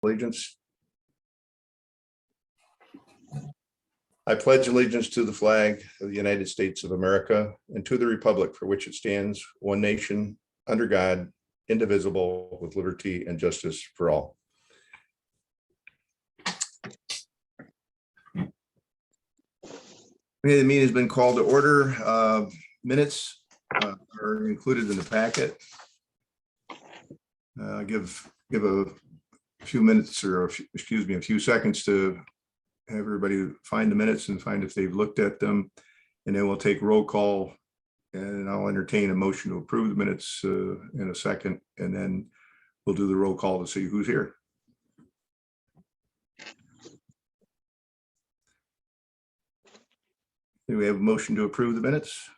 Allegiance. I pledge allegiance to the flag of the United States of America and to the republic for which it stands, one nation, under God, indivisible, with liberty and justice for all. The meeting has been called to order. Minutes are included in the packet. Give a few minutes, or a few seconds to have everybody find the minutes and find if they've looked at them, and then we'll take roll call, and I'll entertain a motion to approve the minutes in a second, and then we'll do the roll call to see who's here. Do we have a motion to approve the minutes?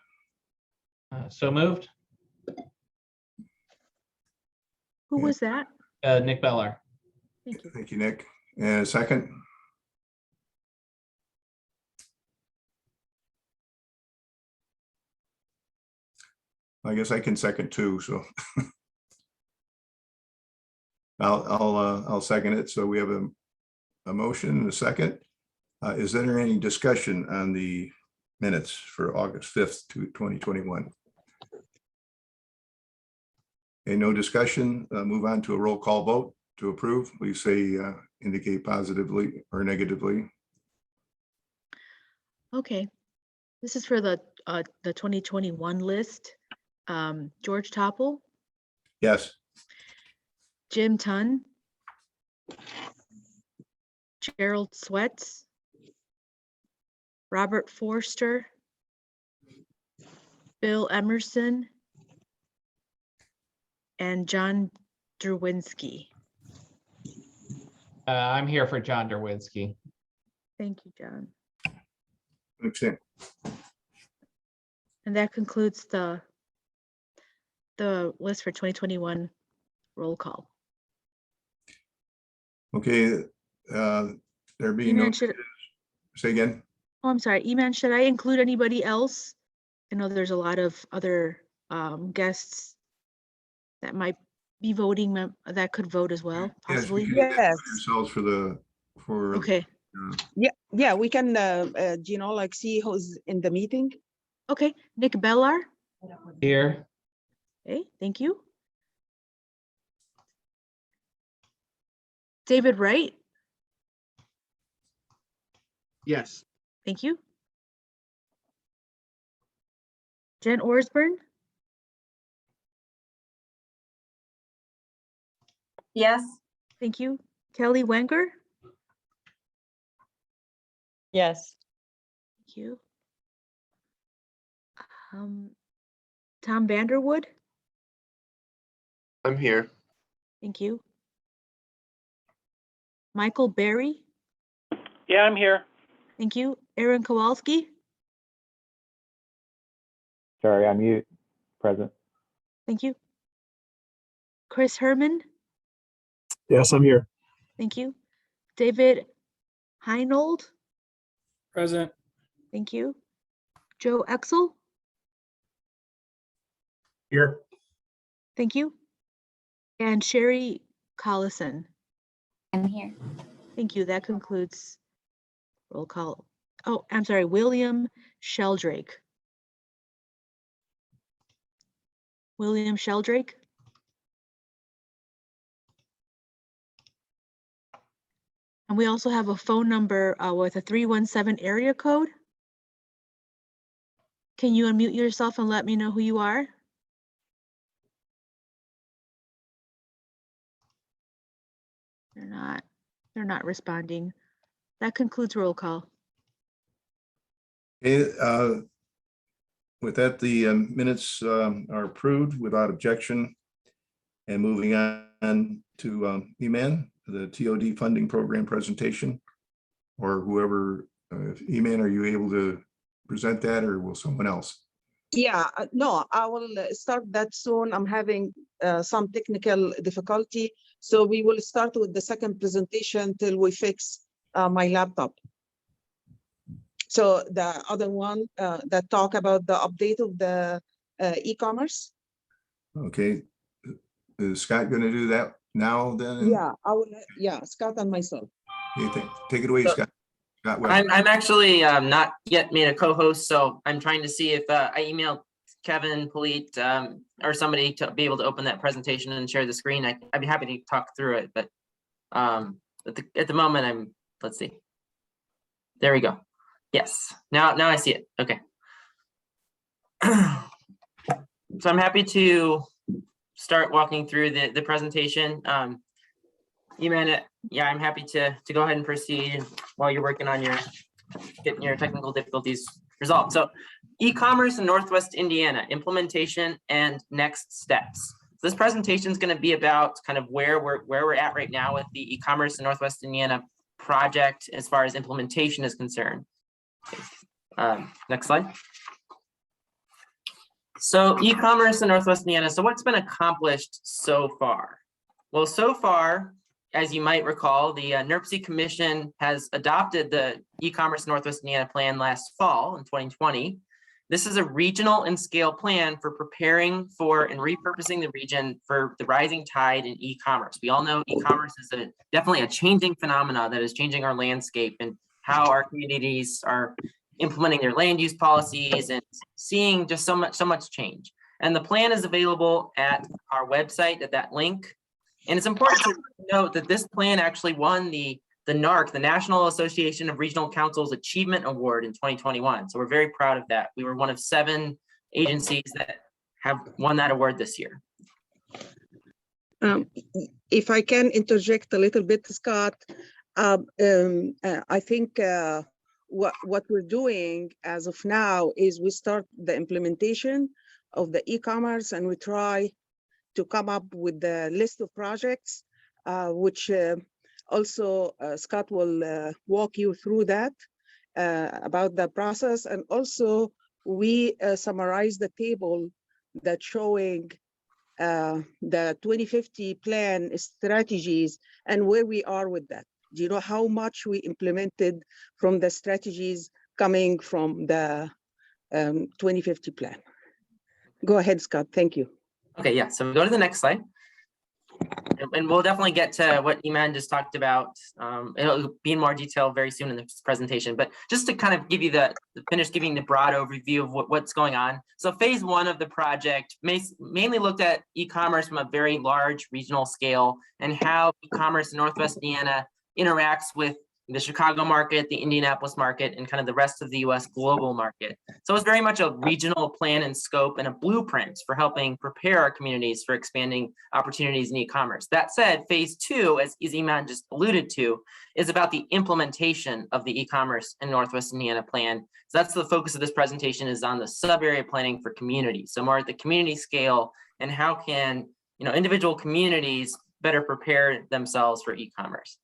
So moved. Who was that? Nick Bellar. Thank you. Thank you, Nick. And a second? I guess I can second too, so I'll second it. So we have a motion and a second. Is there any discussion on the minutes for August 5th, 2021? Okay, no discussion. Move on to a roll call vote to approve. Please say indicate positively or negatively. Okay, this is for the 2021 list. George Topple, Yes. Jim Tunn, Gerald Sweats, Robert Forster, Bill Emerson, and John Derwinski. I'm here for John Derwinski. Thank you, John. Understand. And that concludes the list for 2021 roll call. Okay. There being no. Say again. Oh, I'm sorry, Eman, should I include anybody else? I know there's a lot of other guests that might be voting, that could vote as well, possibly. Yes. Yourselves for. Okay, Yeah, we can, like see who's in the meeting. okay, Nick Bellar. Here. Okay, thank you. David Wright, Yes. thank you. Jen Orsburn, Yes. thank you. Kelly Wenger, Yes. thank you. Tom Vanderwood, I'm here. thank you. Michael Berry, Yeah, I'm here. thank you. Aaron Kowalski, Sorry, I'm mute. Present. thank you. Chris Herman, Yes, I'm here. thank you. David Heinold, Present. thank you. Joe Exel, Here. thank you. And Sherry Collison, I'm here. thank you. That concludes roll call. Oh, I'm sorry, William Sheldrake. William Sheldrake. And we also have a phone number with a 317 area code. Can you unmute yourself and let me know who you are? They're not responding. That concludes roll call. Okay, with that, the minutes are approved without objection. And moving on to Eman, the TOD Funding Program presentation, or whoever, Eman, are you able to present that, or will someone else? Yeah, no, I will start that soon. I'm having some technical difficulty. So we will start with the second presentation till we fix my laptop. So the other one that talk about the update of the e-commerce. Okay, is Scott going to do that now then? Yeah, I will, yeah, Scott and myself. Okay, take it away, So- Scott. Scott Webb. I'm actually not yet made a co-host, so I'm trying to see if I emailed Kevin, Polite, or somebody to be able to open that presentation and share the screen. I'd be happy to talk through it, but at the moment let's see. There we go. Yes, now I see it. Okay. So I'm happy to start walking through the presentation. Eman, yeah, I'm happy to go ahead and proceed while you're working on getting your technical difficulties resolved. So e-commerce in Northwest Indiana, implementation and next steps. This presentation is going to be about kind of where we're at right now with the e-commerce in Northwest Indiana project as far as implementation is concerned. Next slide. So e-commerce in Northwest Indiana. So what's been accomplished so far? Well, so far, as you might recall, the NERC Commission has adopted the e-commerce Northwest Indiana plan last fall in 2020. This is a regional and scale plan for preparing for and repurposing the region for the rising tide in e-commerce. We all know e-commerce is definitely a changing phenomena that is changing our landscape and how our communities are implementing their land use policies and seeing just so much change. And the plan is available at our website at that link. And it's important to note that this plan actually won the NARC, the National Association of Regional Councils Achievement Award in 2021. So we're very proud of that. We were one of 7 agencies that have won that award this year. If I can interject a little bit, Scott, I think what we're doing as of now is we start the implementation of the e-commerce and we try to come up with the list of projects, which also Scott will walk you through that about the process. And also we summarize the table that's showing the 2050 plan strategies and where we are with that. Do you know how much we implemented from the strategies coming from the 2050 plan? Go ahead, Scott. Thank you. Okay, yeah, so go to the next slide. And we'll definitely get to what Eman just talked about. It'll be in more detail very soon in this presentation, but just to kind of give you finish giving the broad overview of what's going on. So phase 1 of the project mainly looked at e-commerce from a very large regional scale and how e-commerce in Northwest Indiana interacts with the Chicago market, the Indianapolis market, and kind of the rest of the US global market. So it's very much a regional plan and scope and a blueprint for helping prepare our communities for expanding opportunities in e-commerce. That said, phase 2, as Eman just alluded to, is about the implementation of the e-commerce in Northwest Indiana plan. So that's the focus of this presentation, is on the sub-area planning for communities. So more at the community scale and how can individual communities better prepare themselves for e-commerce.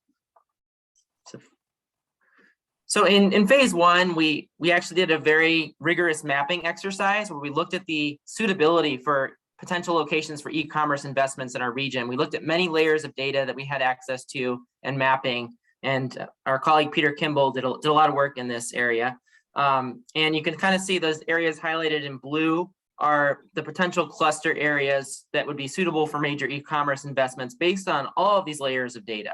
So in phase 1, we actually did a very rigorous mapping exercise where we looked at the suitability for potential locations for e-commerce investments in our region. We looked at many layers of data that we had access to and mapping, and our colleague Peter Kimball did a lot of work in this area. And you can kind of see those areas highlighted in blue are the potential cluster areas that would be suitable for major e-commerce investments based on all of these layers of data.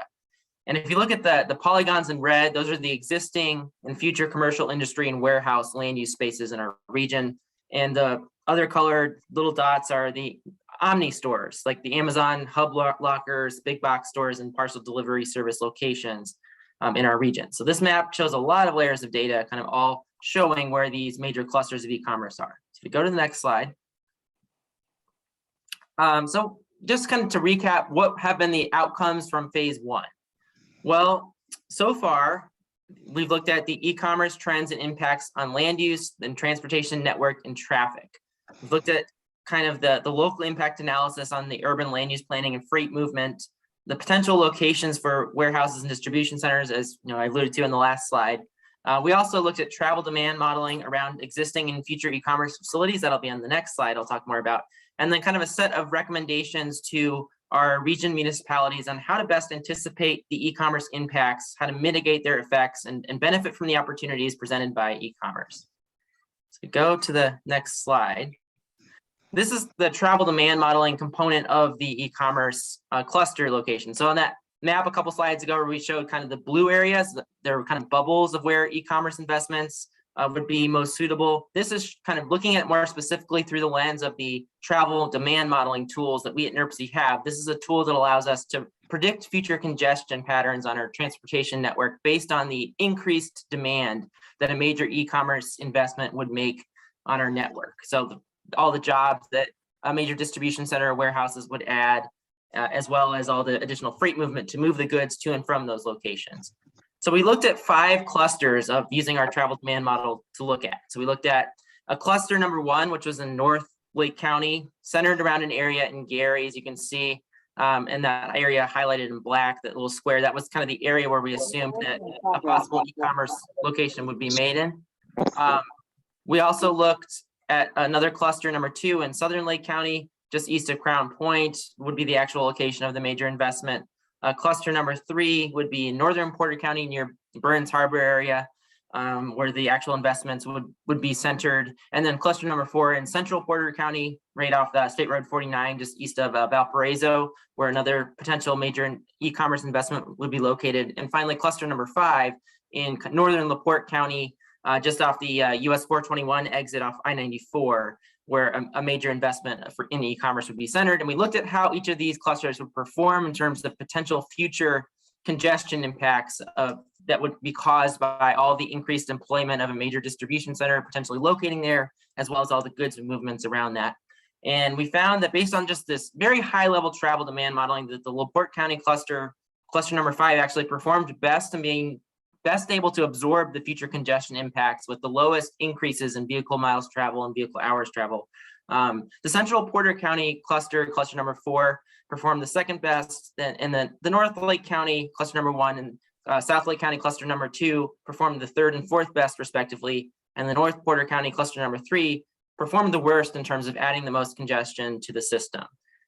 And if you look at the polygons in red, those are the existing and future commercial industry and warehouse land use spaces in our region. And the other colored little dots are the omni stores, like the Amazon hub lockers, big box stores, and parcel delivery service locations in our region. So this map shows a lot of layers of data, kind of all showing where these major clusters of e-commerce are. So if we go to the next slide. So just kind of to recap, what have been the outcomes from phase 1? Well, so far, we've looked at the e-commerce trends and impacts on land use, and transportation network and traffic. We've looked at kind of the local impact analysis on the urban land use planning and freight movement, the potential locations for warehouses and distribution centers, as I alluded to in the last slide. We also looked at travel demand modeling around existing and future e-commerce facilities. That'll be on the next slide I'll talk more about. And then kind of a set of recommendations to our region municipalities on how to best anticipate the e-commerce impacts, how to mitigate their effects, and benefit from the opportunities presented by e-commerce. So we go to the next slide. This is the travel demand modeling component of the e-commerce cluster location. So on that map a couple slides ago where we showed kind of the blue areas, there were kind of bubbles of where e-commerce investments would be most suitable. This is kind of looking at more specifically through the lens of the travel demand modeling tools that we at NERC have. This is a tool that allows us to predict future congestion patterns on our transportation network based on the increased demand that a major e-commerce investment would make on our network. So all the jobs that a major distribution center or warehouses would add, as well as all the additional freight movement to move the goods to and from those locations. So we looked at 5 clusters of using our travel demand model to look at. So we looked at a cluster number 1, which was in North Lake County, centered around an area in Gary, as you can see, and that area highlighted in black, that little square, that was kind of the area where we assumed that a possible e-commerce location would be made in. We also looked at another cluster number 2 in Southern Lake County, just east of Crown Point, would be the actual location of the major investment. Cluster number 3 would be in Northern Porter County near Burns Harbor area, where the actual investments would be centered. And then cluster number 4 in Central Porter County, right off the State Road 49, just east of Valparaiso, where another potential major e-commerce investment would be located. And finally, cluster number 5 in Northern LaPorte County, just off the US 421 exit off I-94, where a major investment in e-commerce would be centered. And we looked at how each of these clusters would perform in terms of potential future congestion impacts that would be caused by all the increased employment of a major distribution center potentially locating there, as well as all the goods and movements around that. And we found that based on just this very high level travel demand modeling, that the LaPorte County cluster number 5 actually performed best in being best able to absorb the future congestion impacts with the lowest increases in vehicle miles travel and vehicle hours travel. The Central Porter County cluster number 4, performed the second best, and the North Lake County cluster number 1 and South Lake County cluster number 2 performed the 3rd and 4th best respectively, and the North Porter County cluster number 3 performed the worst in terms of adding the most congestion to the system.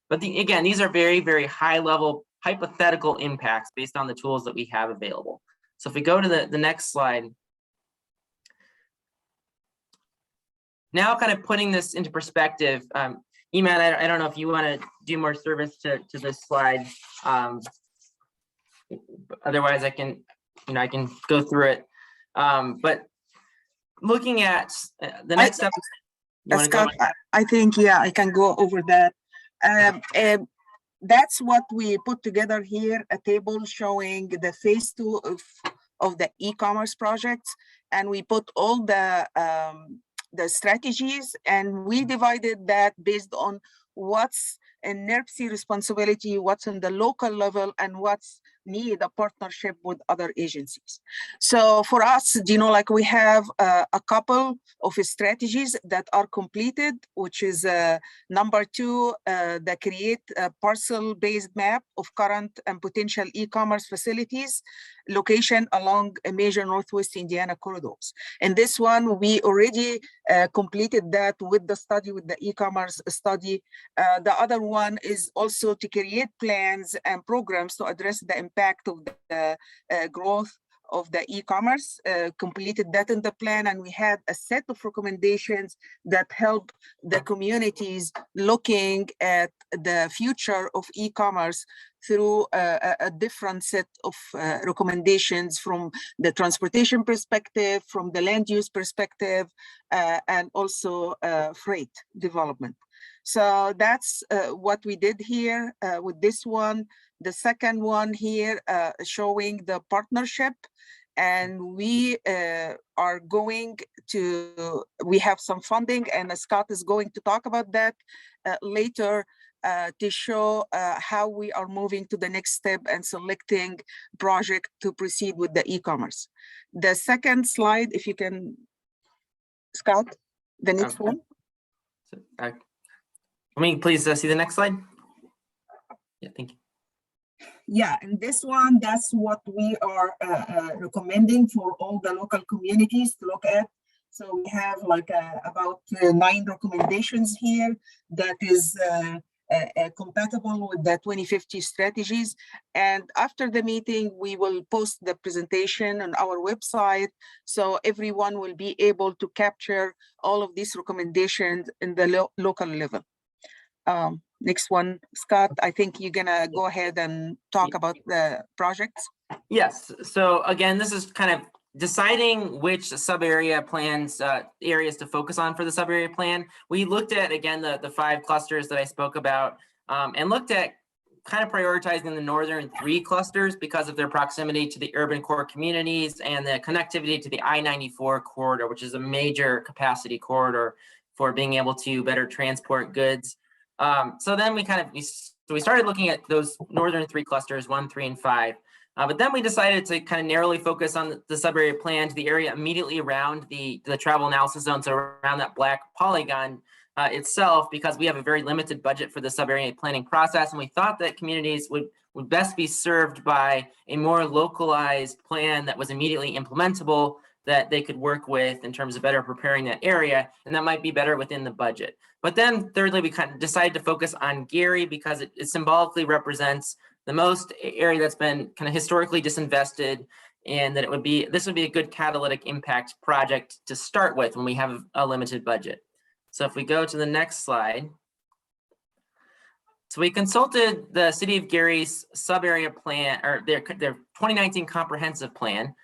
But again, these are very, very high level hypothetical impacts based on the tools that we have available. So if we go to the next slide, now kind of putting this into perspective, Eman, I don't know if you want to do more service to this slide. Otherwise, I can go through it. But looking at the next step, Scott, I think, yeah, I can go over that. That's what we put together here, a table showing the phase 2 of the e-commerce projects, and we put all the strategies, and we divided that based on what's in NERC responsibility, what's in the local level, and what's need a partnership with other agencies. So for us, like we have a couple of strategies that are completed, which is number 2, the create a parcel-based map of current and potential e-commerce facilities location along a major Northwest Indiana corridors. And this one, we already completed that with the study, with the e-commerce study. The other one is also to create plans and programs to address the impact of the growth of the e-commerce, completed that in the plan, and we had a set of recommendations that help the communities looking at the future of e-commerce through a different set of recommendations from the transportation perspective, from the land use perspective, and also freight development. So that's what we did here with this one. The second one here showing the partnership, and we are going to, we have some funding, and Scott is going to talk about that later to show how we are moving to the next step and selecting project to proceed with the e-commerce. The second slide, if you can, Scott, the next one. Let me please see the next slide. Yeah, thank you. Yeah, and this one, that's what we are recommending for all the local communities to look at. So we have like about 9 recommendations here that is compatible with the 2050 strategies. And after the meeting, we will post the presentation on our website, so everyone will be able to capture all of these recommendations in the local level. next one, Scott, I think you're gonna go ahead and talk about the projects. Yes, so again, this is kind of deciding which sub-area plans, areas to focus on for the sub-area plan. We looked at, again, the 5 clusters that I spoke about, and looked at kind of prioritizing the northern 3 clusters because of their proximity to the urban core communities and the connectivity to the I-94 corridor, which is a major capacity corridor for being able to better transport goods. So then we started looking at those northern 3 clusters, 1, 3, and 5. But then we decided to kind of narrowly focus on the sub-area plan to the area immediately around the travel analysis zone, so around that black polygon itself, because we have a very limited budget for the sub-area planning process, and we thought that communities would best be served by a more localized plan that was immediately implementable, that they could work with in terms of better preparing that area, and that might be better within the budget. But then thirdly, we kind of decided to focus on Gary because it symbolically represents the most area that's been kind of historically disinvested, and that this would be a good catalytic impact project to start with when we have a limited budget. So if we go to the next slide. So we consulted the City of Gary's sub-area plan, or their 2019 comprehensive plan,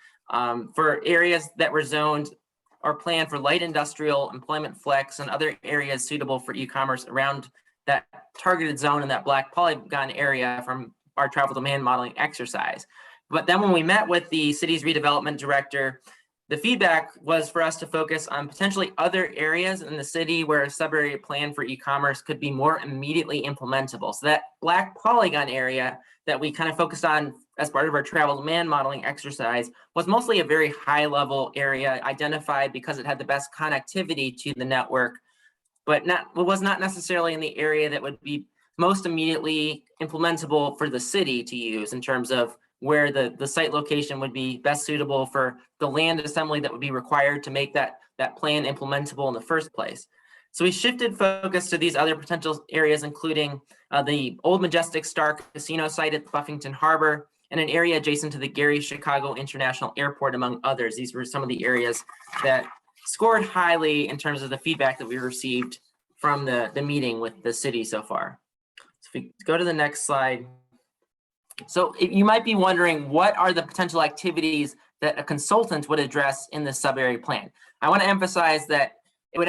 for areas that were zoned or planned for light industrial, employment flex, and other areas suitable for e-commerce around that targeted zone in that black polygon area from our travel demand modeling exercise. But then when we met with the city's redevelopment director, the feedback was for us to focus on potentially other areas in the city where a sub-area plan for e-commerce could be more immediately implementable. So that black polygon area that we kind of focused on as part of our travel demand modeling exercise was mostly a very high level area identified because it had the best connectivity to the network, but was not necessarily in the area that would be most immediately implementable for the city to use in terms of where the site location would be best suitable for the land assembly that would be required to make that plan implementable in the first place. So we shifted focus to these other potential areas, including the old Majestic Star Casino site at Buffington Harbor and an area adjacent to the Gary-Chicago International Airport, among others. These were some of the areas that scored highly in terms of the feedback that we received from the meeting with the city so far. So if we go to the next slide. So you might be wondering, what are the potential activities that a consultant would address in the sub-area plan? I want to emphasize that we would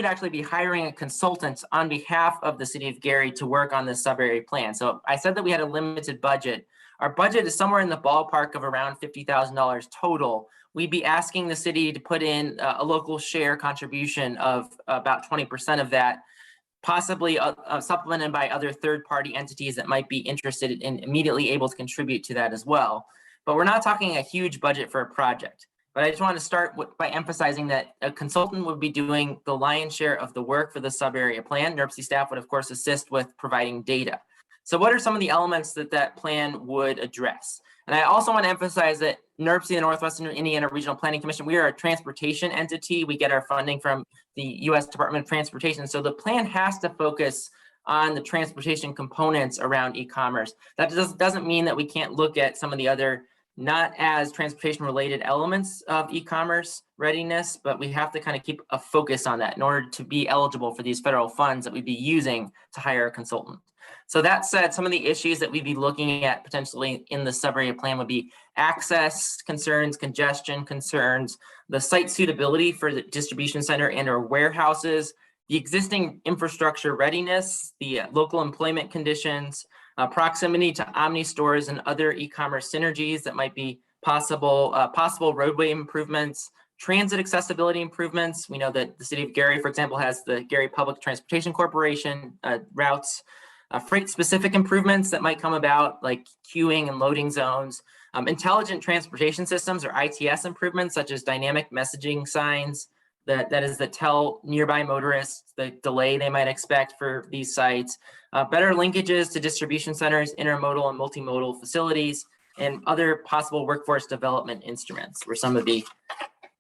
actually be hiring a consultant on behalf of the City of Gary to work on this sub-area plan. So I said that we had a limited budget. Our budget is somewhere in the ballpark of around $50,000 total. We'd be asking the city to put in a local share contribution of about 20% of that, possibly supplemented by other third-party entities that might be interested and immediately able to contribute to that as well. But we're not talking a huge budget for a project. But I just want to start by emphasizing that a consultant would be doing the lion's share of the work for the sub-area plan. NERC staff would, of course, assist with providing data. So what are some of the elements that plan would address? And I also want to emphasize that NERC, the Northwestern Indiana Regional Planning Commission, we are a transportation entity. We get our funding from the U.S. Department of Transportation. So the plan has to focus on the transportation components around e-commerce. That doesn't mean that we can't look at some of the other not as transportation related elements of e-commerce readiness, but we have to kind of keep a focus on that in order to be eligible for these federal funds that we'd be using to hire a consultant. So that said, some of the issues that we'd be looking at potentially in the sub-area plan would be access concerns, congestion concerns, the site suitability for the distribution center and or warehouses, the existing infrastructure readiness, the local employment conditions, proximity to omni stores and other e-commerce synergies that might be possible, possible roadway improvements, transit accessibility improvements. We know that the City of Gary, for example, has the Gary Public Transportation Corporation routes, freight specific improvements that might come about, like queuing and loading zones, intelligent transportation systems or ITS improvements, such as dynamic messaging signs that tell nearby motorists the delay they might expect for these sites, better linkages to distribution centers, intermodal and multimodal facilities, and other possible workforce development instruments were some of the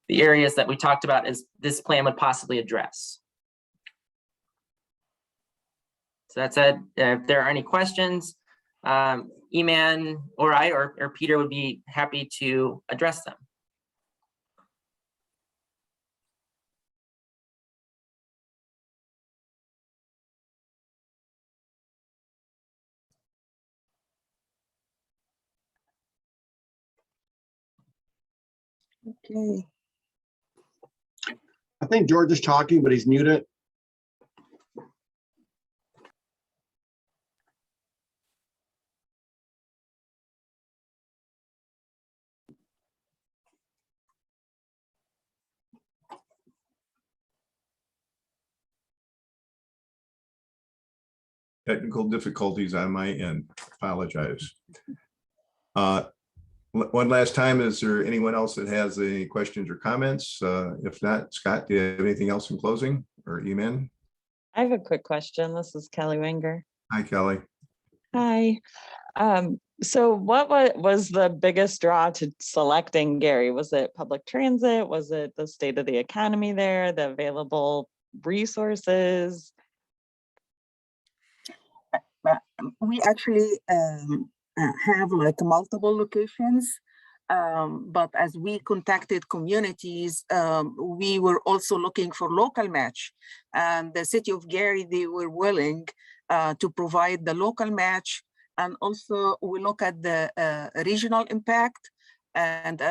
areas that we talked about as this plan would possibly address. So that said, if there are any questions, Eman or I or Peter would be happy to address them. Okay. I think George is talking, but he's muted. Technical difficulties on my end. Apologize. One last time, is there anyone else that has any questions or comments? If not, Scott, do you have anything else in closing, or Eman? I have a quick question. This is Kelly Wenger. Hi, Kelly. Hi. So what was the biggest draw to selecting Gary? Was it public transit? Was it the state of the economy there, the available resources? We actually have like multiple locations, but as we contacted communities, we were also looking for local match. And the city of Gary, they were willing to provide the local match. And also we look at the regional impact, and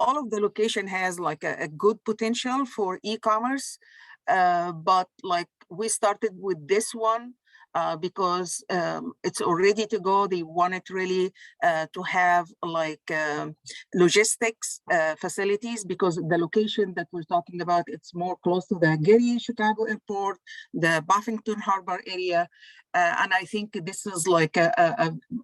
all of the location has like a good potential for e-commerce. But like we started with this one because it's all ready to go. They wanted really to have like logistics facilities, because the location that we're talking about, it's more close to the Gary Chicago Airport, the Buffington Harbor area. And I think this is like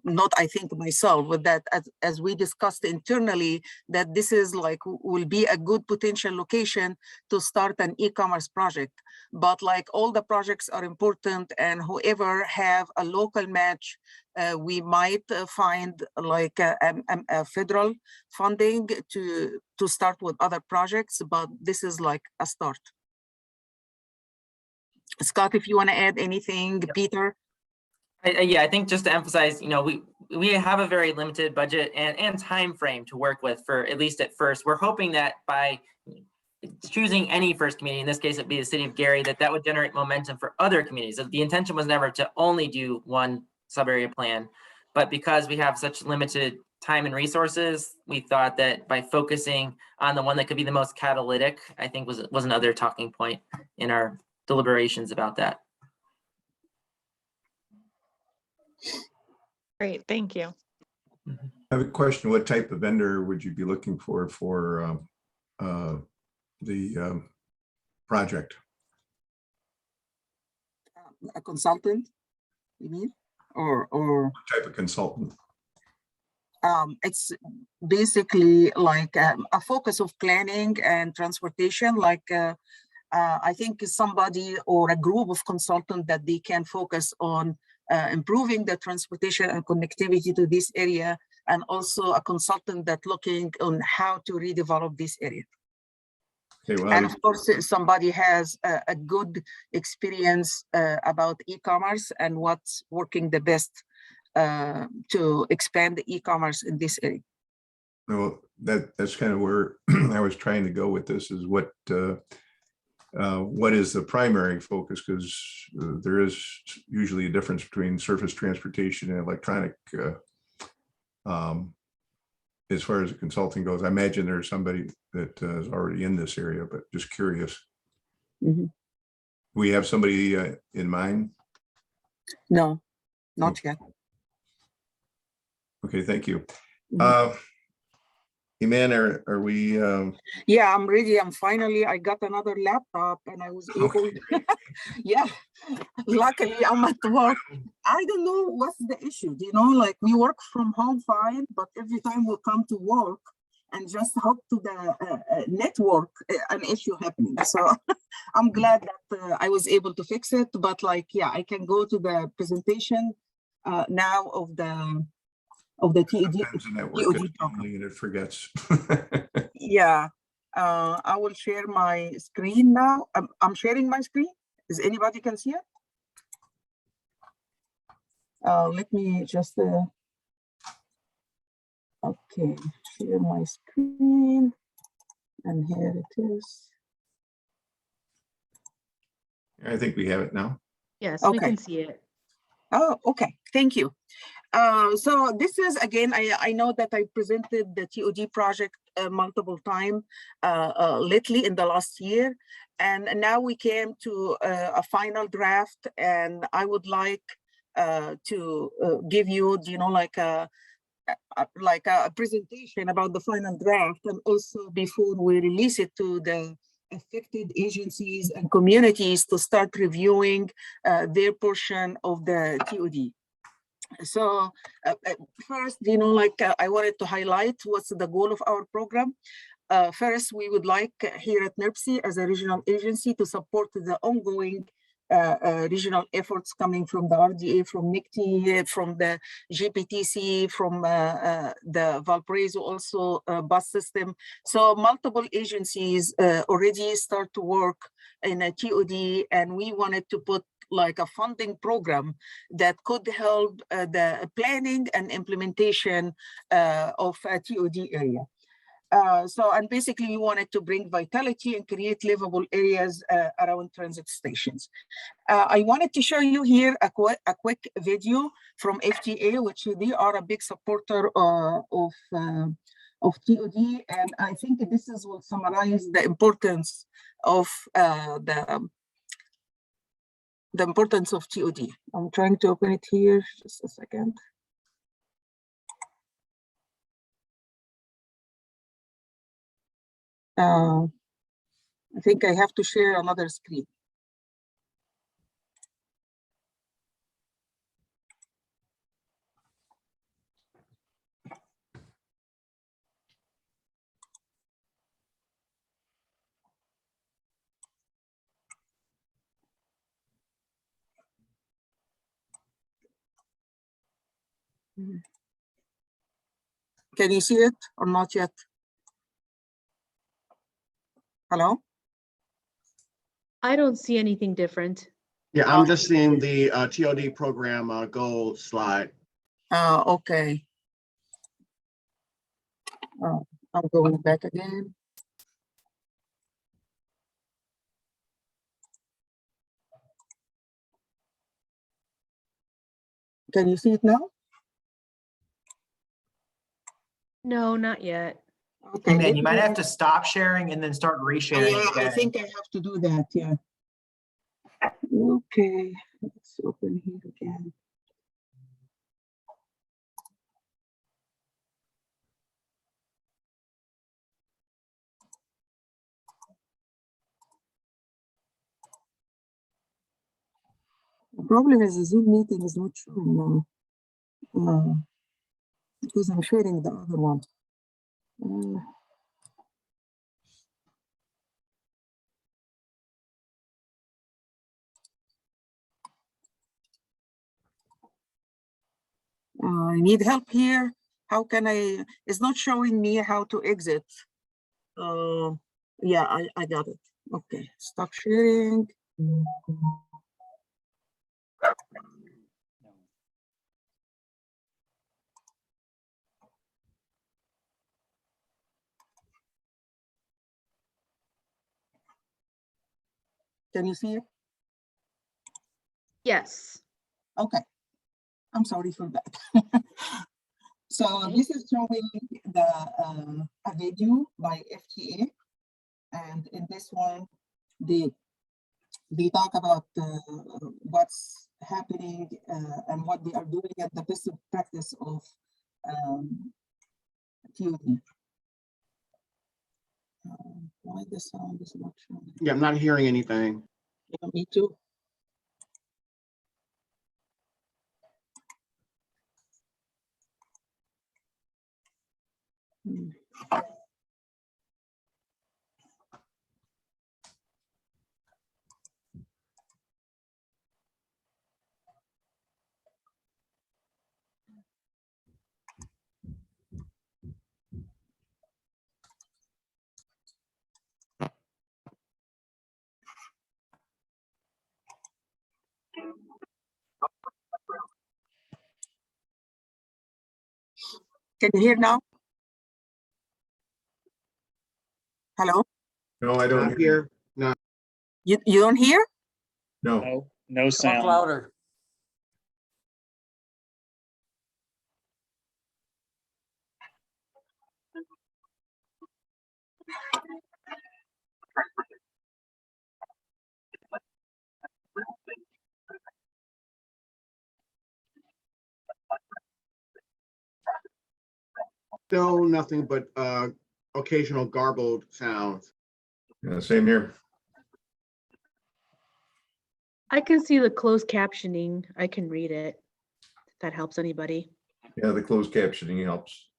not I think myself, but that as we discussed internally, that this is like will be a good potential location to start an e-commerce project. But like all the projects are important, and whoever have a local match, we might find like a federal funding to start with other projects, but this is like a start. Scott, if you want to add anything, Peter. Yeah, I think just to emphasize, we have a very limited budget and time frame to work with for at least at first. We're hoping that by choosing any first community, in this case it'd be the city of Gary, that would generate momentum for other communities. The intention was never to only do one sub-area plan, but because we have such limited time and resources, we thought that by focusing on the one that could be the most catalytic, I think was another talking point in our deliberations about that. Great, thank you. I have a question. What type of vendor would you be looking for the project? A consultant, you mean? Or What type of consultant? it's basically like a focus of planning and transportation, like I think somebody or a group of consultants that they can focus on improving the transportation and connectivity to this area, and also a consultant that looking on how to redevelop this area. Okay, well, And of course, somebody has a good experience about e-commerce and what's working the best to expand the e-commerce in this area. well, that's kind of where I was trying to go with this, is what is the primary focus, because there is usually a difference between surface transportation and electronic. As far as the consulting goes, I imagine there's somebody that is already in this area, but just curious. Mm-hmm. We have somebody in mind? No, not yet. Okay, thank you. Mhm. Eman, are we? Yeah, I'm ready. I got another laptop and I was able, yeah, luckily I'm at work. I don't know what's the issue, like we work from home fine, but every time we come to work and just hook to the network, an issue happening. So I'm glad that I was able to fix it, but like, yeah, I can go to the presentation now of the TOD program. And it forgets. Yeah, I will share my screen now. I'm sharing my screen. Is anybody can see it? Let me just, okay, share my screen. And here it is. I think we have it now. Yes, we Okay. can see it. Oh, okay, thank you. So this is, again, I know that I presented the TOD project multiple times lately in the last year. And now we came to a final draft, and I would like to give you, like a presentation about the final draft, and also before we release it to the affected agencies and communities to start reviewing their portion of the TOD. So first, I wanted to highlight what's the goal of our program. First, we would like here at NERPC as a regional agency to support the ongoing regional efforts coming from the RDA, from NICTI, from the GPTC, from the Valparaiso also bus system. So multiple agencies already start to work in a TOD, and we wanted to put like a funding program that could help the planning and implementation of a TOD area. And basically we wanted to bring vitality and create livable areas around transit stations. I wanted to show you here a quick video from FTA, which they are a big supporter of TOD, and I think this will summarize the importance of the importance of TOD. I'm trying to open it here, just a second. I think I have to share another screen. Can you see it or not yet? Hello? I don't see anything different. Yeah, I'm just seeing the TOD program goal slide. Okay. I'm going back again. Can you see it now? No, not yet. Okay. Man, you might have to stop sharing and then start resharing. Yeah, I again. think I have to do that, yeah. Okay, let's open here again. The problem is the Zoom meeting is not showing now because I'm sharing the other one. I need help here. How can I? It's not showing me how to exit. Yeah, I got it. Okay, stop sharing. Can you see it? Yes. Okay, I'm sorry for that. So this is showing the a video by FTA, and in this one, they talk about what's happening and what they are doing at the best practice of TOD. Why the sound is not showing? Yeah, I'm not hearing anything. Yeah, me too. Can you hear now? Hello? No, I don't Not here. No. You don't hear? No. No sound. Still nothing but occasional garbled sounds. Yeah, same here. I can see the closed captioning. I can read it. If that helps anybody. Yeah, the closed captioning helps.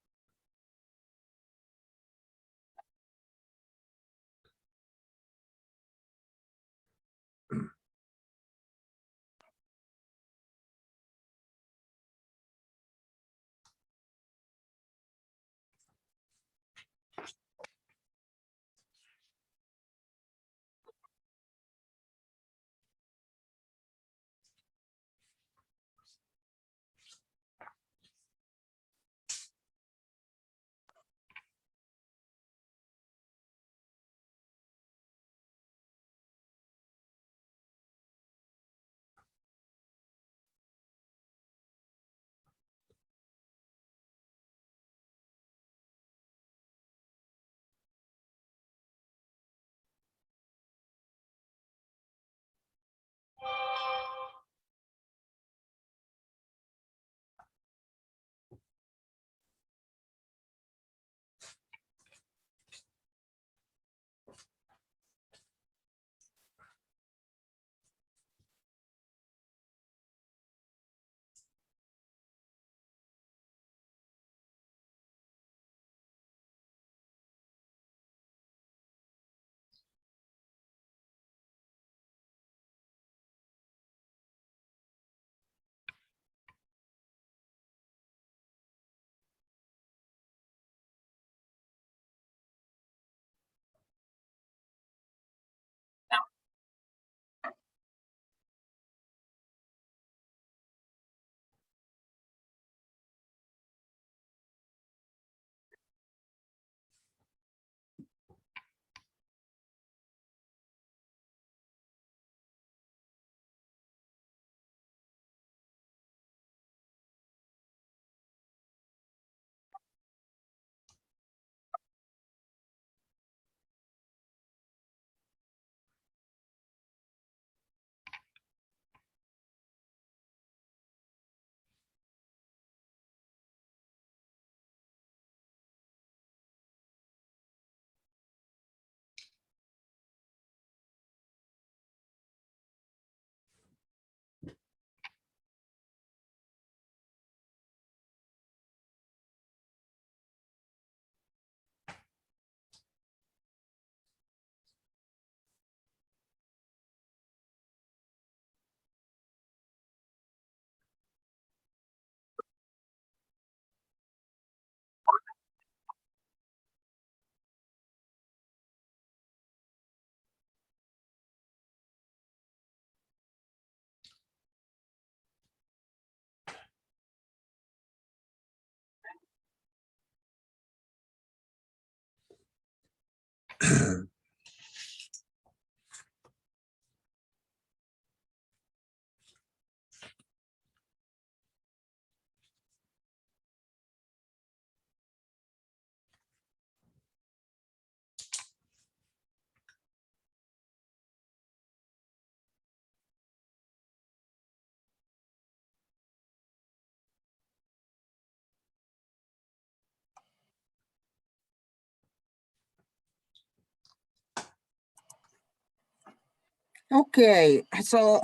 Okay, so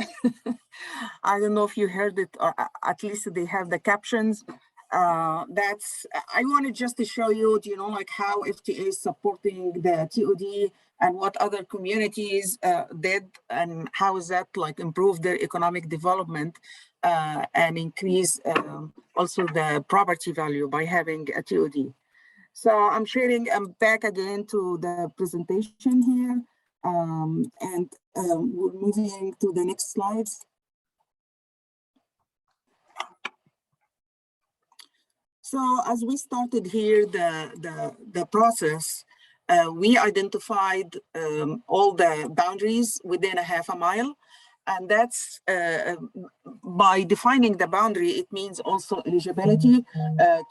I don't know if you heard it, or at least they have the captions. I wanted just to show you, like how FTA is supporting the TOD and what other communities did, and how is that like improve their economic development and increase also the property value by having a TOD. So I'm back again to the presentation here. We're moving to the next slides. So as we started here, the process, we identified all the boundaries within a half a mile. And that's by defining the boundary, it means also eligibility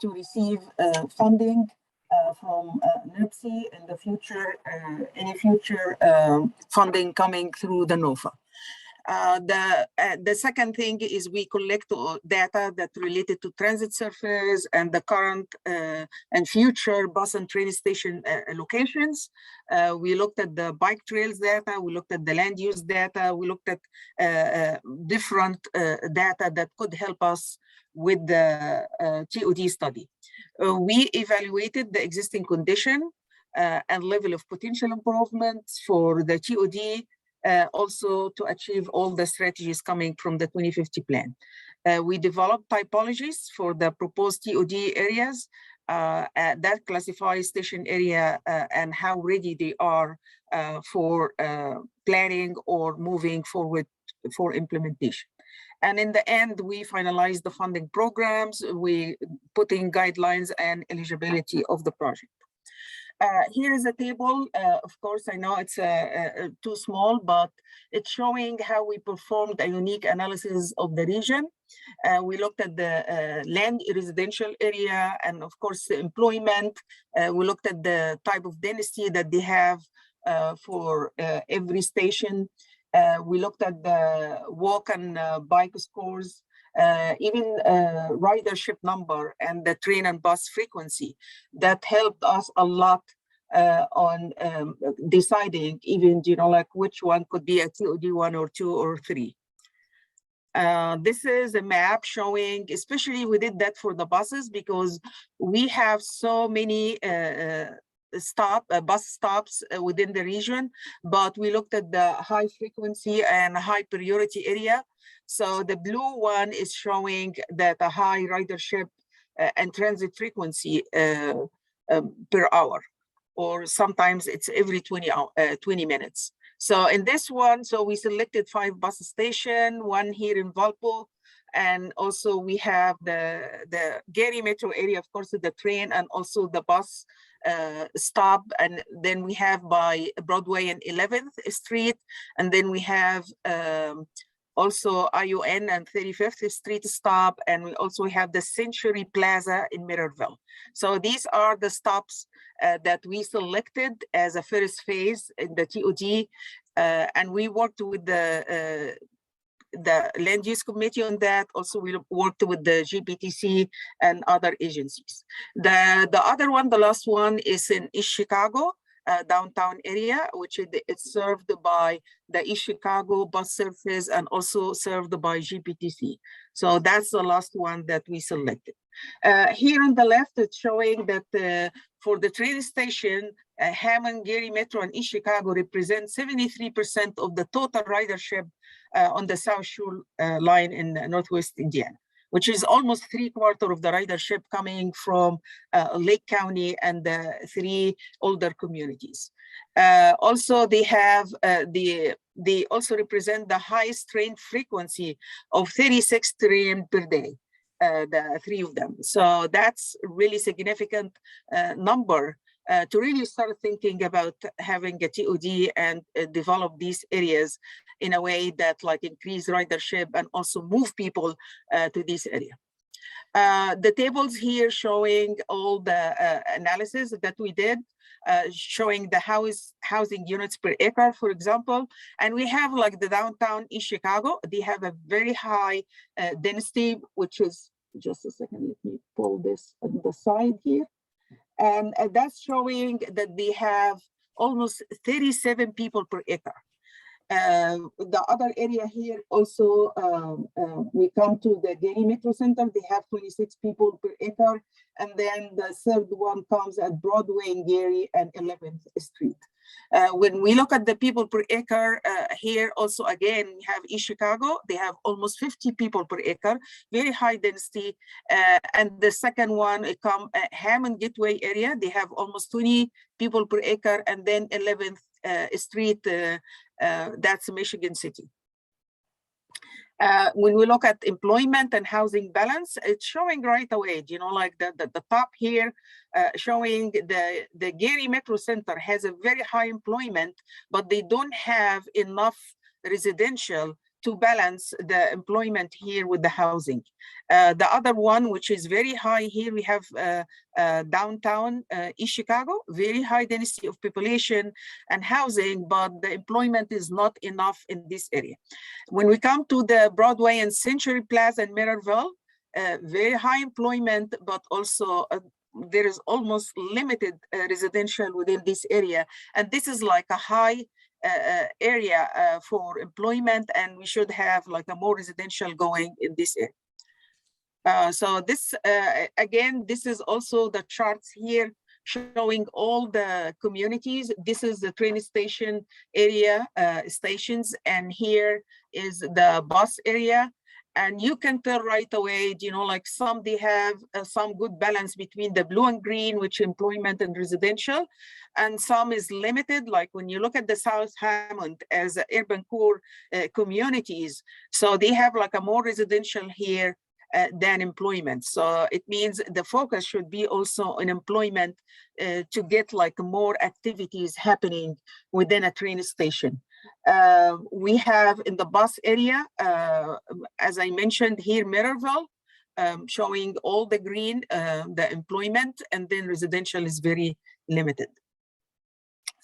to receive funding from NERC in the future, any future funding coming through the NOFA. The second thing is we collect data that related to transit surface and the current and future bus and train station locations. We looked at the bike trails data, we looked at the land use data, we looked at different data that could help us with the TOD study. We evaluated the existing condition and level of potential improvements for the TOD, also to achieve all the strategies coming from the 2050 plan. We developed typologies for the proposed TOD areas that classify station area and how ready they are for planning or moving forward for implementation. And in the end, we finalized the funding programs, we put in guidelines and eligibility of the project. Here is a table. Of course, I know it's too small, but it's showing how we performed a unique analysis of the region. We looked at the land residential area and of course the employment. We looked at the type of density that they have for every station. We looked at the walk and bike scores, even ridership number and the train and bus frequency. That helped us a lot on deciding even, you know, like which one could be a TOD 1 or 2 or 3. This is a map showing, especially we did that for the buses because we have so many bus stops within the region, but we looked at the high frequency and high priority area. So the blue one is showing that a high ridership and transit frequency per hour, or sometimes it's every 20 minutes. So in this one, so we selected 5 bus stations, one here in Valpo, and also we have the Gary metro area, of course, the train and also the bus stop, and then we have by Broadway and 11th Street, and then we have also ION and 35th Street stop, and we also have the Century Plaza in Mirrorville. So these are the stops that we selected as a first phase in the TOD, and we worked with the land use committee on that. Also, we worked with the GPTC and other agencies. The other one, the last one, is in East Chicago, downtown area, which it's served by the East Chicago bus service and also served by GPTC. So that's the last one that we selected. Here on the left, it's showing that for the train station, Hammond, Gary Metro, and East Chicago represent 73% of the total ridership on the South Shore line in Northwest Indiana, which is almost 3/4 of the ridership coming from Lake County and the 3 older communities. Also, they have they also represent the highest train frequency of 36 trains per day, the 3 of them. So that's really significant number to really start thinking about having a TOD and develop these areas in a way that like increase ridership and also move people to this area. The tables here showing all the analysis that we did, showing the housing units per acre, for example. And we have like the downtown East Chicago, they have a very high density, which is, just a second, let me pull this on the side here. And that's showing that they have almost 37 people per acre. The other area here also, we come to the Gary Metro Center, they have 26 people per acre. And then the third one comes at Broadway and Gary and 11th Street. When we look at the people per acre, here also again, we have East Chicago, they have almost 50 people per acre, very high density. And the second one, it come Hammond Gateway area, they have almost 20 people per acre, and then 11th Street, that's Michigan City. When we look at employment and housing balance, it's showing right away, you know, like the top here, showing the Gary Metro Center has a very high employment, but they don't have enough residential to balance the employment here with the housing. The other one, which is very high here, we have downtown East Chicago, very high density of population and housing, but the employment is not enough in this area. When we come to the Broadway and Century Plaza in Maryville, very high employment, but also there is almost limited residential within this area. And this is like a high area for employment, and we should have like a more residential going in this area. So this, again, this is also the charts here showing all the communities. This is the train station area, stations, and here is the bus area. And you can tell right away, you know, like some, they have some good balance between the blue and green, which employment and residential, and some is limited. Like when you look at the South Hammond as urban core communities, so they have like a more residential here than employment. So it means the focus should be also on employment to get like more activities happening within a train station. We have in the bus area, as I mentioned here, Maryville, showing all the green, the employment, and then residential is very limited.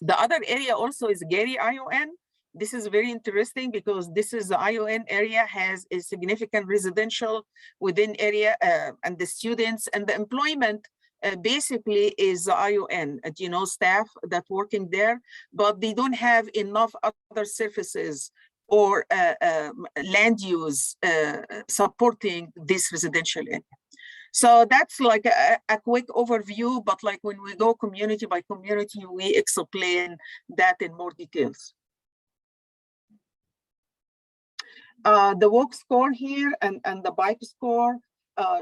The other area also is Gary ION. This is very interesting because this is the ION area has a significant residential within area, and the students and the employment basically is the ION, you know, staff that working there, but they don't have enough other services or land use supporting this residential area. So that's like a quick overview, but like when we go community by community, we explain that in more details. The walk score here and the bike score,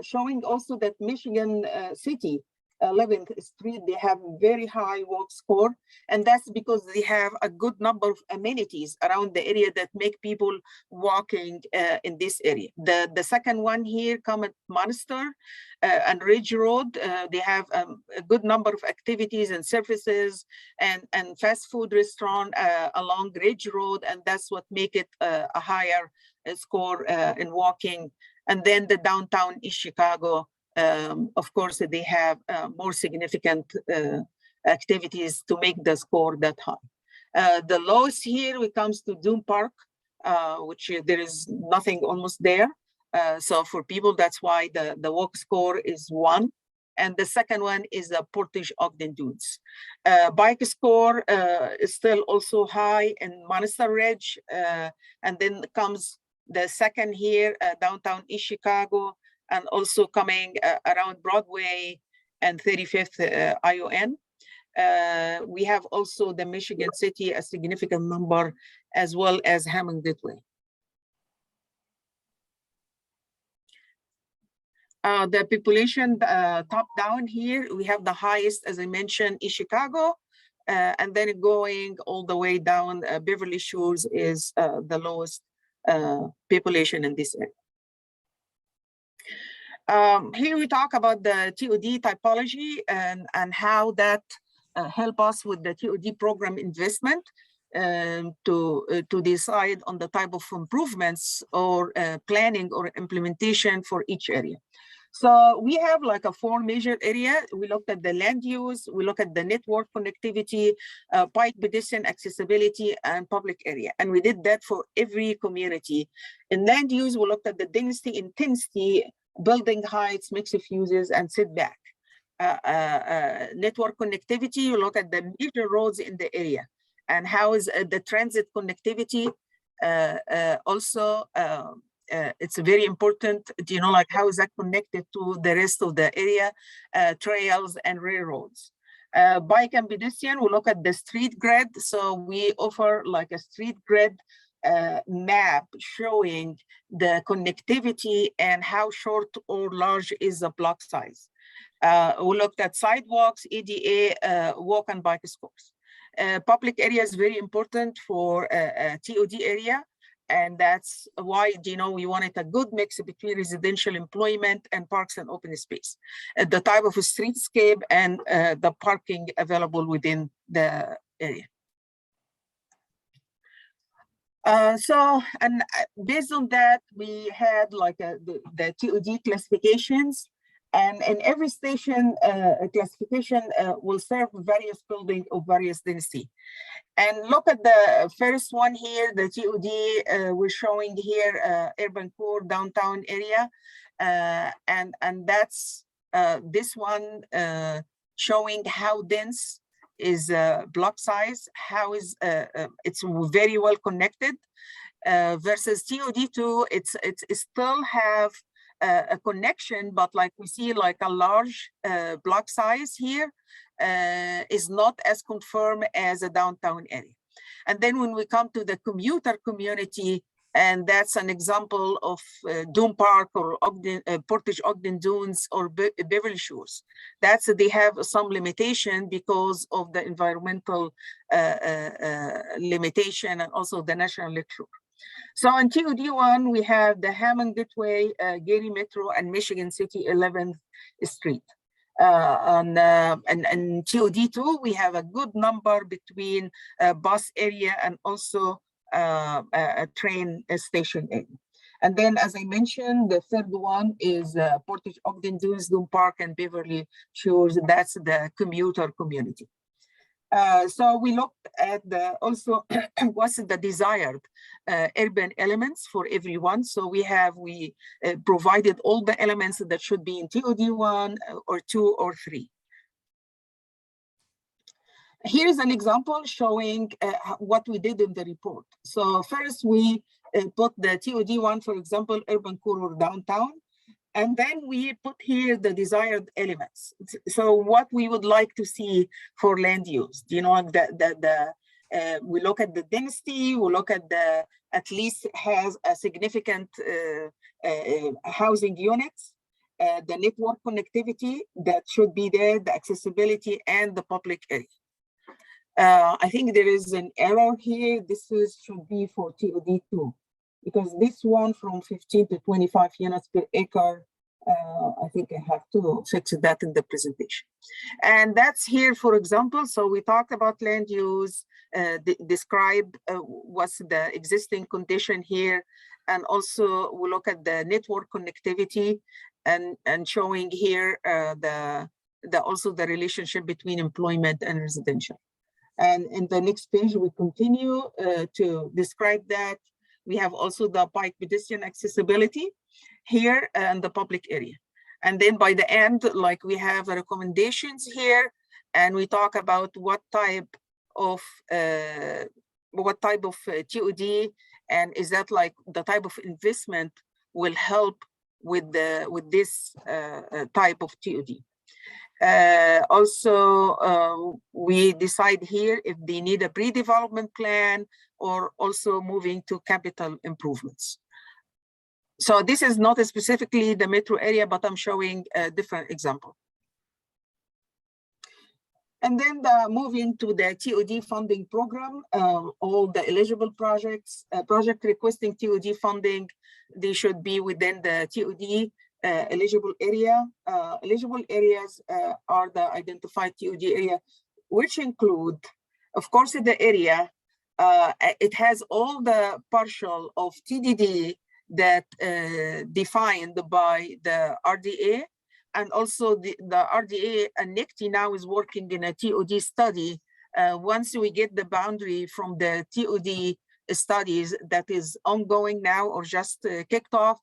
showing also that Michigan City, 11th Street, they have very high walk score. And that's because they have a good number of amenities around the area that make people walking in this area. The second one here, come at Monster and Ridge Road. They have a good number of activities and services and fast food restaurant along Ridge Road. And that's what make it a higher score in walking. And then the downtown East Chicago, of course, they have more significant activities to make the score that high. The lowest here, when it comes to Doom Park, which there is nothing almost there. So for people, that's why the walk score is 1. And the second one is the Portage Ogden Dunes. Bike score is still also high in Monster Ridge. And then comes the second here, downtown East Chicago, and also coming around Broadway and 35th ION. We have also the Michigan City, a significant number, as well as Hammond-Didway. The population top down here, we have the highest, as I mentioned, East Chicago, and then going all the way down, Beverly Shores is the lowest population in this area. Here we talk about the TOD typology and how that help us with the TOD program investment to decide on the type of improvements or planning or implementation for each area. So we have like a 4 major area. We looked at the land use, we look at the network connectivity, bike pedestrian accessibility, and public area. And we did that for every community. In land use, we looked at the density, intensity, building heights, mix of uses, and setback. Network connectivity, you look at the major roads in the area and how is the transit connectivity. Also, it's very important, you know, like how is that connected to the rest of the area, trails and railroads. Bike and pedestrian, we look at the street grid. So we offer like a street grid map showing the connectivity and how short or large is the block size. We looked at sidewalks, ADA, walk and bike scores. Public area is very important for TOD area. And that's why, you know, we wanted a good mix between residential employment and parks and open space. The type of streetscape and the parking available within the area. Based on that, we had like the TOD classifications, and in every station classification will serve various buildings of various density. And look at the first one here, the TOD, we're showing here urban core downtown area, and that's this one showing how dense is block size, how is it's very well connected, versus TOD2, it still have a connection, but like we see like a large block size here is not as confirmed as a downtown area. And then when we come to the commuter community, and that's an example of Dune Park or Portage Ogden Dunes or Beverly Shores. They have some limitation because of the environmental limitation and also the national lecture. So in TOD1, we have the Hammond Gateway, Gary Metro, and Michigan City 11th Street. And TOD2, we have a good number between bus area and also a train station area. And then, as I mentioned, the third one is Portage Ogden Dunes, Dune Park, and Beverly Shores. That's the commuter community. So we looked at also what's the desired urban elements for everyone. So we provided all the elements that should be in TOD1 or 2 or 3. Here's an example showing what we did in the report. So first we put the TOD1, for example, urban core or downtown. And then we put here the desired elements. So what we would like to see for land use, you know, we look at the density, we look at at least has a significant housing units, the network connectivity that should be there, the accessibility, and the public area. I think there is an error here. This should be for TOD2. Because this one from 15 to 25 units per acre, I think I have to fix that in the presentation. And that's here, for example. So we talked about land use, describe what's the existing condition here. And also we look at the network connectivity and showing here also the relationship between employment and residential. And in the next page, we continue to describe that. We have also the bike pedestrian accessibility here and the public area. And then by the end, like we have recommendations here, and we talk about what type of TOD, and is that like the type of investment will help with this type of TOD. Also, we decide here if they need a pre-development plan or also moving to capital improvements. So this is not specifically the metro area, but I'm showing a different example. And then moving to the TOD funding program, all the eligible projects, project requesting TOD funding, they should be within the TOD eligible area. Eligible areas are the identified TOD area, which include, of course, the area. It has all the partial of TDD that defined by the RDA, and also the RDA and NICTI now is working in a TOD study. Once we get the boundary from the TOD studies that is ongoing now or just kicked off,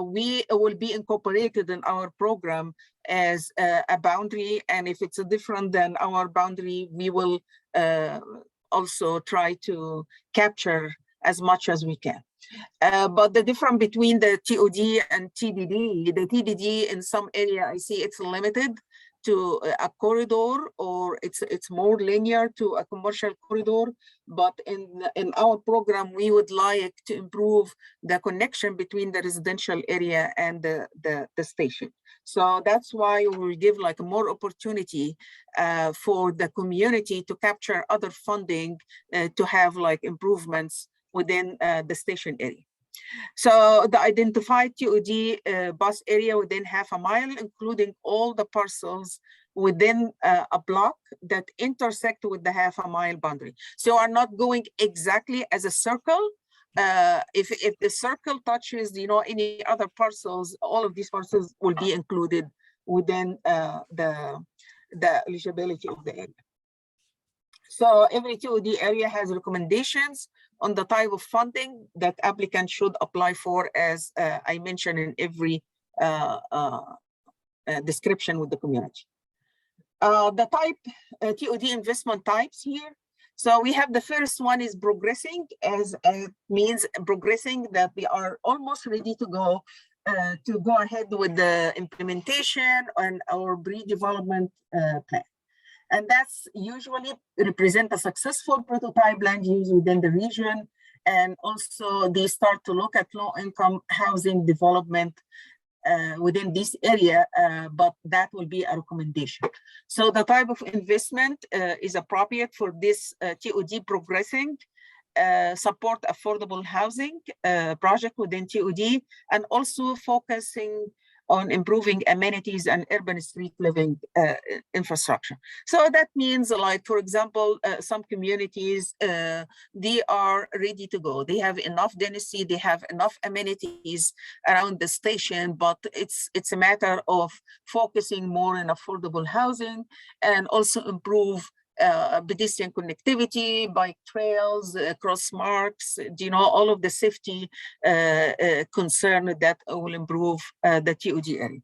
we will be incorporated in our program as a boundary. And if it's different than our boundary, we will also try to capture as much as we can. But the difference between the TOD and TDD, the TDD in some area, I see it's limited to a corridor, or it's more linear to a commercial corridor. But in our program, we would like to improve the connection between the residential area and the station. So that's why we will give like more opportunity for the community to capture other funding to have like improvements within the station area. So the identified TOD bus area within half a mile, including all the parcels within a block that intersect with the half-a-mile boundary. So are not going exactly as a circle. If the circle touches, any other parcels, all of these parcels will be included within the eligibility of the area. So every TOD area has recommendations on the type of funding that applicant should apply for, as I mentioned in every description with the community. The type, TOD investment types here. So we have the first one is progressing, as means progressing that we are almost ready to go ahead with the implementation and our pre-development plan. And that's usually represent a successful prototype land use within the region. And also they start to look at low-income housing development within this area, but that will be a recommendation. So the type of investment is appropriate for this TOD progressing, support affordable housing project within TOD, and also focusing on improving amenities and urban street living infrastructure. So that means, like, for example, some communities, they are ready to go. They have enough density, they have enough amenities around the station, but it's a matter of focusing more on affordable housing and also improve pedestrian connectivity, bike trails, cross marks, all of the safety concern that will improve the TOD area.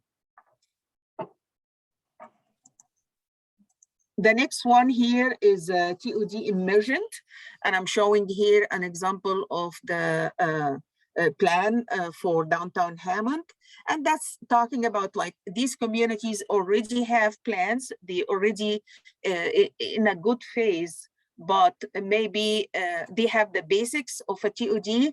The next one here is TOD emergent, and I'm showing here an example of the plan for downtown Hammond. And that's talking about, like, these communities already have plans, they already in a good phase, but maybe they have the basics of a TOD,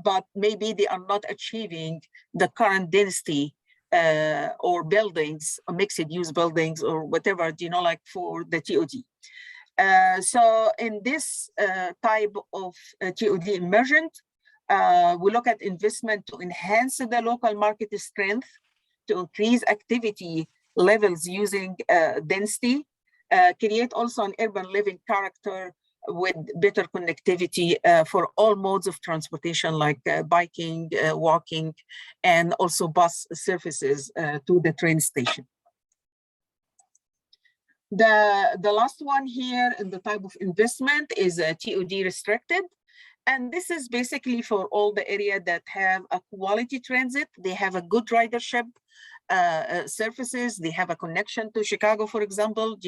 but maybe they are not achieving the current density or buildings, or mixed use buildings, or whatever, like for the TOD. So in this type of TOD emergent, we look at investment to enhance the local market strength, to increase activity levels using density, create also an urban living character with better connectivity for all modes of transportation, like biking, walking, and also bus services to the train station. The last one here in the type of investment is TOD restricted. And this is basically for all the area that have a quality transit. They have a good ridership services. They have a connection to Chicago, for example, but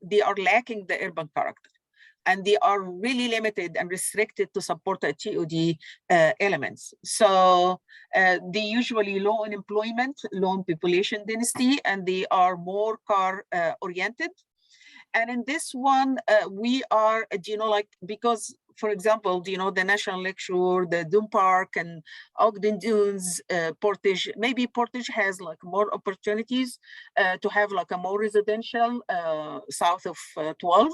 they are lacking the urban character. And they are really limited and restricted to support the TOD elements. So they usually low unemployment, low population density, and they are more car oriented. And in this one, we are, because, for example, the National Lakeshore, the Dune Park, and Ogden Dunes, Portage, maybe Portage has like more opportunities to have like a more residential south of 12.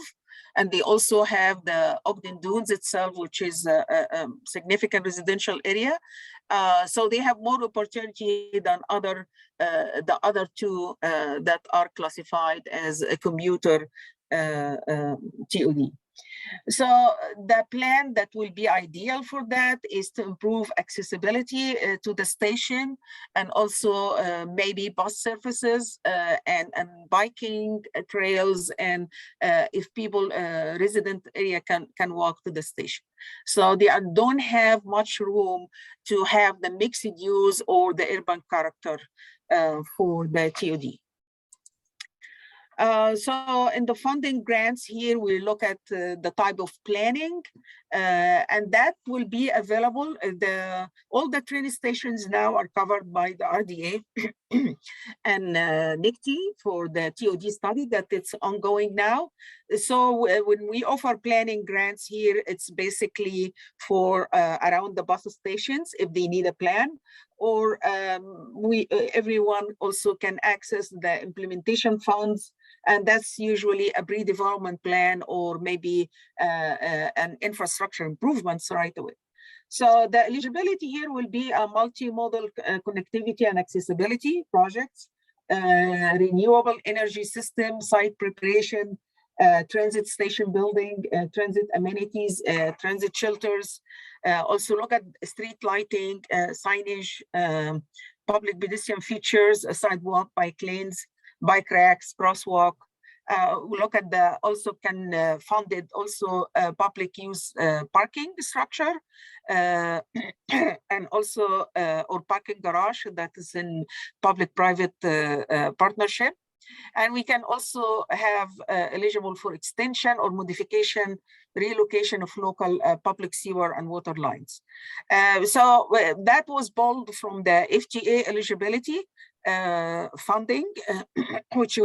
And they also have the Ogden Dunes itself, which is a significant residential area. So they have more opportunity than the other two that are classified as a commuter TOD. So the plan that will be ideal for that is to improve accessibility to the station, and also maybe bus services and biking trails, and if people resident area can walk to the station. So they don't have much room to have the mixed use or the urban character for the TOD. So in the funding grants here, we look at the type of planning, and that will be available. All the train stations now are covered by the RDA and NICTI for the TOD study that it's ongoing now. So when we offer planning grants here, it's basically for around the bus stations if they need a plan, or everyone also can access the implementation funds. And that's usually a pre-development plan, or maybe an infrastructure improvements right away. So the eligibility here will be a multimodal connectivity and accessibility projects, renewable energy system, site preparation, transit station building, transit amenities, transit shelters. Also look at street lighting, signage, public pedestrian features, sidewalk, bike lanes, bike racks, crosswalk. We look at the also can funded also public use parking structure and also or parking garage that is in public-private partnership. And we can also have eligible for extension or modification, relocation of local public sewer and water lines. So that was pulled from the FTA eligibility funding, which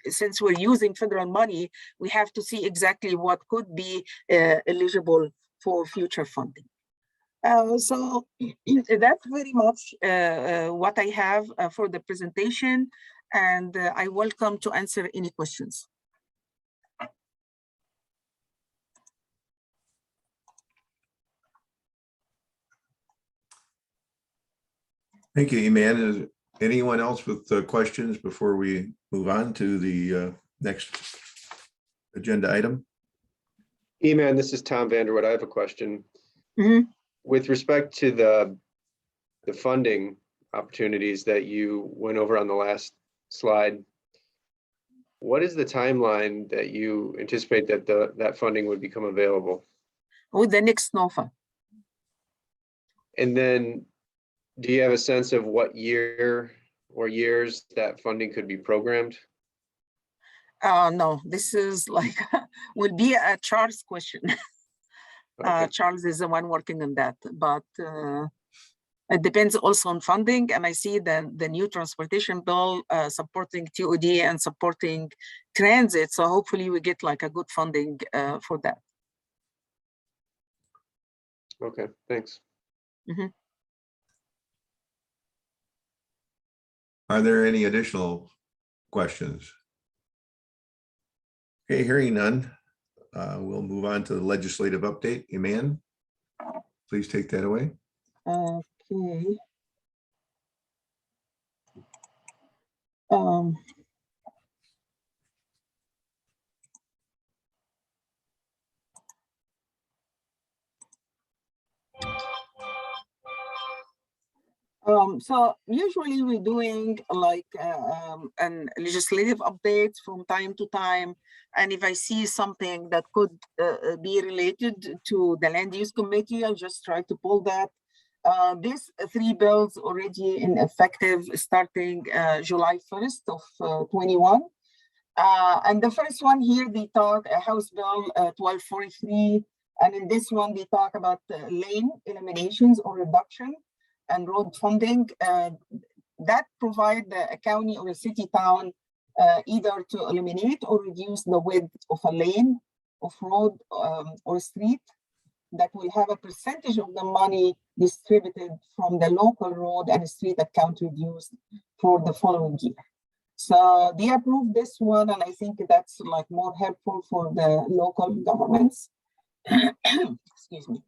since we're using federal money, we have to see exactly what could be eligible for future funding. So that's very much what I have for the presentation, and I welcome to answer any questions. Thank you, Iman. Is anyone else with questions before we move on to the next agenda item? Eman, this is Tom Vanderwood. I have a question. Mm-hmm. With respect to the funding opportunities that you went over on the last slide, what is the timeline that you anticipate that that funding would become available? With the next NOFA. And then do you have a sense of what year or years that funding could be programmed? No, this is like, will be a Charles question. Okay. Charles is the one working on that, but it depends also on funding. And I see the new transportation bill supporting TOD and supporting transit. So hopefully we get like a good funding for that. Okay, thanks. Mm-hmm. Are there any additional questions? Okay, hearing none, we'll move on to the legislative update. Iman, please take that away. Okay. So usually we're doing like an legislative update from time to time. And if I see something that could be related to the land use committee, I'll just try to pull that. These three bills already in effective starting July 1st of 21. And the first one here, they talk House Bill 1243. And in this one, they talk about lane eliminations or reduction and road funding that provide a county or a city town either to eliminate or reduce the width of a lane of road or street that will have a percentage of the money distributed from the local road and street account reduced for the following year. So they approved this one, and I think that's like more helpful for the local governments. Excuse me.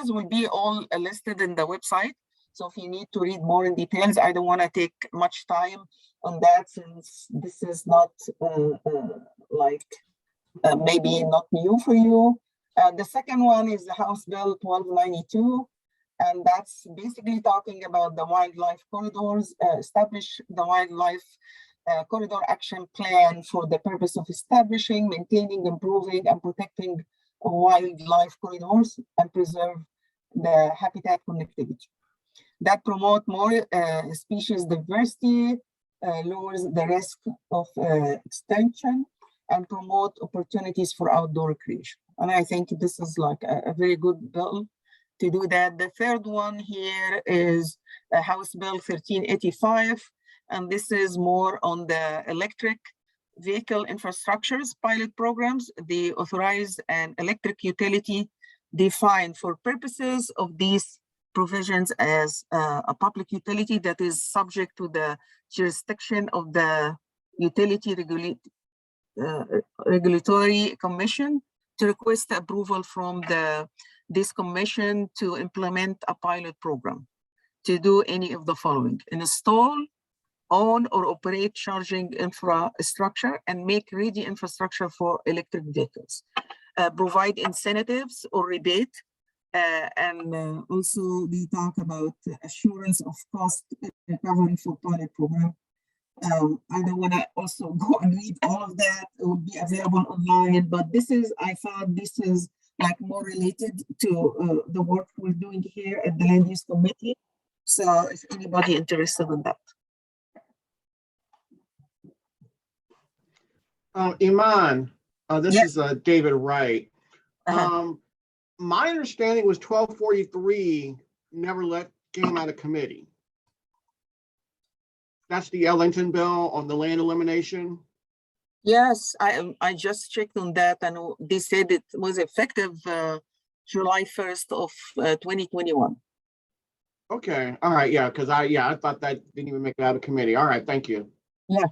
Will be all listed in the website. So if you need to read more in details, I don't want to take much time on that since this is not maybe not new for you. The second one is the House Bill 1292. And that's basically talking about the wildlife corridors, establish the wildlife corridor action plan for the purpose of establishing, maintaining, improving, and protecting wildlife corridors and preserve the habitat connectivity. That promote more species diversity, lowers the risk of extinction, and promote opportunities for outdoor recreation. And I think this is like a very good bill to do that. The third one here is House Bill 1385, and this is more on the electric vehicle infrastructures pilot programs. They authorize an electric utility defined for purposes of these provisions as a public utility that is subject to the jurisdiction of the Utility Regulatory Commission to request approval from the this commission to implement a pilot program to do any of the following: install, own, or operate charging infrastructure and make ready infrastructure for electric vehicles. Provide incentives or rebate. And also they talk about assurance of cost recovery for pilot program. I don't want to also go and read all of that. It will be available online, but this is, I thought this is like more related to the work we're doing here at the Land Use Committee. So if anybody interested in that. Iman, this Yeah. is David Wright. My understanding was 1243 never came out of committee. That's the Ellington bill on the land elimination. Yes, I just checked on that, and they said it was effective July 1st of 2021. Okay, all right, yeah, because I thought that didn't even make it out of committee. All right, thank you. Yeah.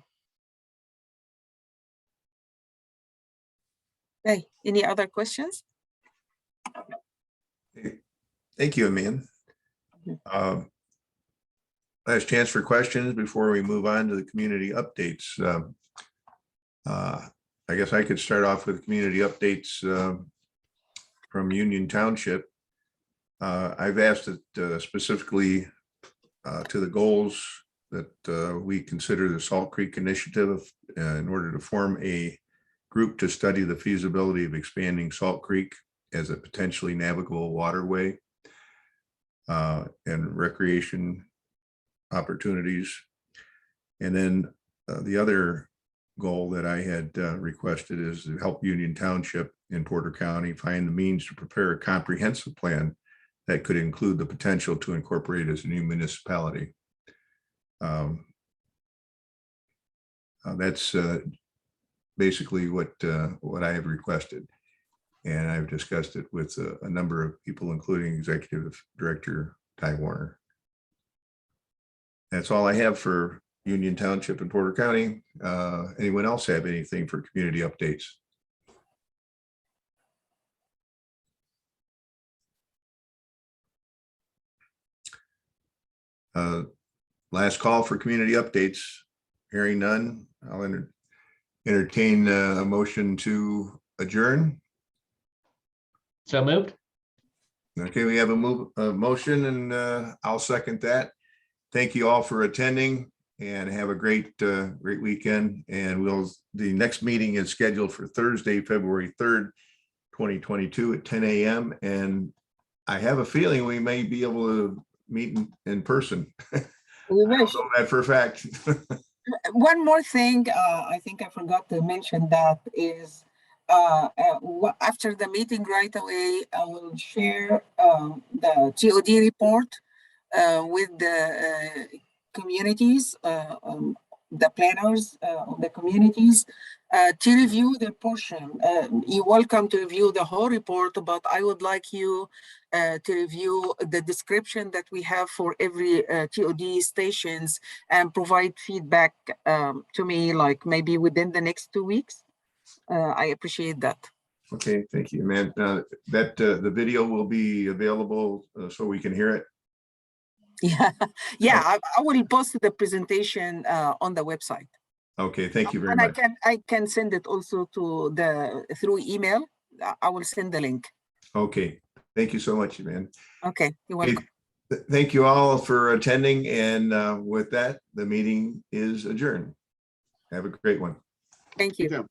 Hey, any other questions? Thank you, Amin. Last chance for questions before we move on to the community updates. I guess I could start off with community updates from Union Township. I've asked it specifically to the goals that we consider the Salt Creek Initiative in order to form a group to study the feasibility of expanding Salt Creek as a potentially navigable waterway and recreation opportunities. And then the other goal that I had requested is to help Union Township in Porter County find the means to prepare a comprehensive plan that could include the potential to incorporate as a new municipality. That's basically what I have requested. And I've discussed it with a number of people, including Executive Director Ty Warner. That's all I have for Union Township and Porter County. Anyone else have anything for community updates? Last call for community updates. Hearing none, I'll entertain a motion to adjourn. So moved. Okay, we have a motion, and I'll second that. Thank you all for attending, and have a great weekend. And the next meeting is scheduled for Thursday, February 3rd, 2022 at 10 a.m. And I have a feeling we may be able to meet in person. We I wish. don't know that for a fact. One more thing, I think I forgot to mention that is after the meeting right away, I will share the TOD report with the communities, the planners of the communities to review the portion. You're welcome to review the whole report, but I would like you to review the description that we have for every TOD stations and provide feedback to me, like maybe within the next 2 weeks. I appreciate that. Okay, thank you, man. That the video will be available so we can hear it. Yeah, I will post the presentation on the website. Okay, thank you very And much. I can send it also to through email. I will send the link. Okay, thank you so much, man. Okay, you're welcome. Thank you all for attending, and with that, the meeting is adjourned. Have a great one. Thank you. You too.